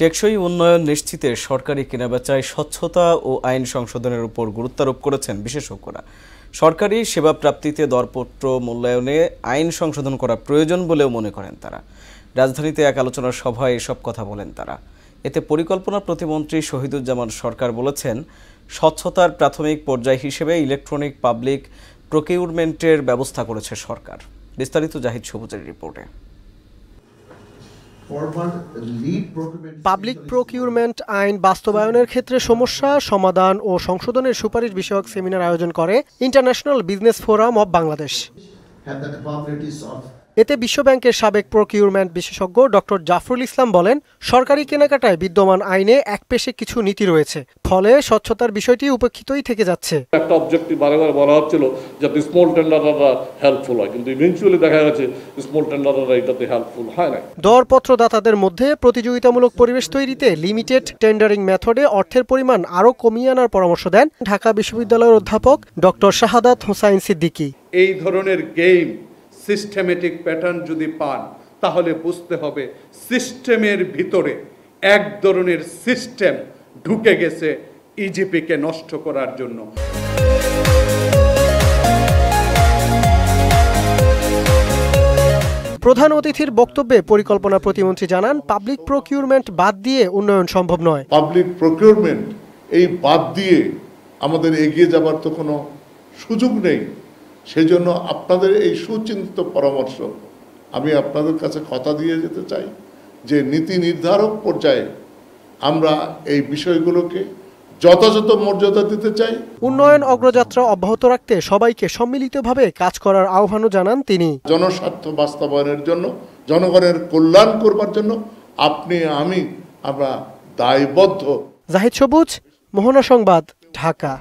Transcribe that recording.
টেকসই উন্নয়ন নিশ্চিতে সরকারি কেনাবেচায় স্বচ্ছতা ও আইন সংশোধনের উপর গুরুত্বারোপ করেছেন বিশেষজ্ঞরা। সরকারি সেবা প্রাপ্তিতে দরপত্র মূল্যায়নে আইন সংশোধন করা প্রয়োজন বলেও মনে করেন তারা। রাজধানীতে এক আলোচনা সভায় এসব কথা বলেন তারা। এতে পরিকল্পনা প্রতিমন্ত্রী শহীদুজ্জামান সরকার বলেছেন, স্বচ্ছতার প্রাথমিক পর্যায় হিসেবে ইলেকট্রনিক পাবলিক প্রকিউরমেন্টের ব্যবস্থা করেছে সরকার। বিস্তারিত জাহিদ সবুজের রিপোর্টে। পাবলিক প্রকিউরমেন্ট আইন বাস্তবায়নের ক্ষেত্রে সমস্যা সমাধান ও সংশোধনের সুপারিশ বিষয়ক সেমিনার আয়োজন করে international business forum of Bangladesh. এতে বিশ্বব্যাংকের সাবেক প্রকিউরমেন্ট বিশেষজ্ঞ ডক্টর জাফরুল ইসলাম বলেন, সরকারি কেনাকাটায় বিদ্যমান আইনে একপেশে কিছু নীতি রয়েছে, ফলে স্বচ্ছতার বিষয়টি উপেক্ষিতই থেকে যাচ্ছে। একটা অবজেক্টিভ বারবার বলা হচ্ছিল যাতে স্মল টেন্ডাররা হেল্পফুল হয়, কিন্তু ইভেন্চুয়ালি দেখা গেছে স্মল টেন্ডাররা এটাতে হেল্পফুল হয় না। দরপত্রদাতাদের মধ্যে প্রতিযোগিতামূলক পরিবেশ তৈরিতে লিমিটেড টেন্ডারিং মেথডে অর্থের পরিমাণ আরও কমিয়ে আনার পরামর্শ দেন ঢাকা বিশ্ববিদ্যালয়ের অধ্যাপক ডক্টর শাহাদাত হোসাইন সিদ্দিকী। এই ধরনের গেম সিস্টেমেটিক প্যাটার্ন যদি পান, তাহলে বুঝতে হবে সিস্টেমের ভিতরে এক ধরনের সিস্টেম ঢুকে গেছে ইজিপিকে নষ্ট করার জন্য। প্রধান অতিথির বক্তব্যে পরিকল্পনা প্রতিমন্ত্রী জানান, পাবলিক প্রকিউরমেন্ট বাদ দিয়ে উন্নয়ন সম্ভব নয়। পাবলিক প্রকিউরমেন্ট এই বাদ দিয়ে আমাদের এগিয়ে যাবার তো কোনো সুযোগ নেই। সেজন্য আপনাদের এই সুচিন্তিত পরামর্শ আমি আপনাদের কাছে কথা দিয়ে যেতে চাই যে নীতি নির্ধারক পর্যায়ে আমরা এই বিষয়গুলোকে যথাযথ মর্যাদা দিতে চাই। উন্নয়ন অগ্রযাত্রা অব্যাহত রাখতে সবাইকে সম্মিলিতভাবে কাজ করার আহ্বানও জানান তিনি। জনস্বার্থ বাস্তবায়নের জন্য, জনগণের কল্যাণ করবার জন্য আপনি আমরা দায়বদ্ধ। জাহিদ সবুজ, মোহনা সংবাদ, ঢাকা।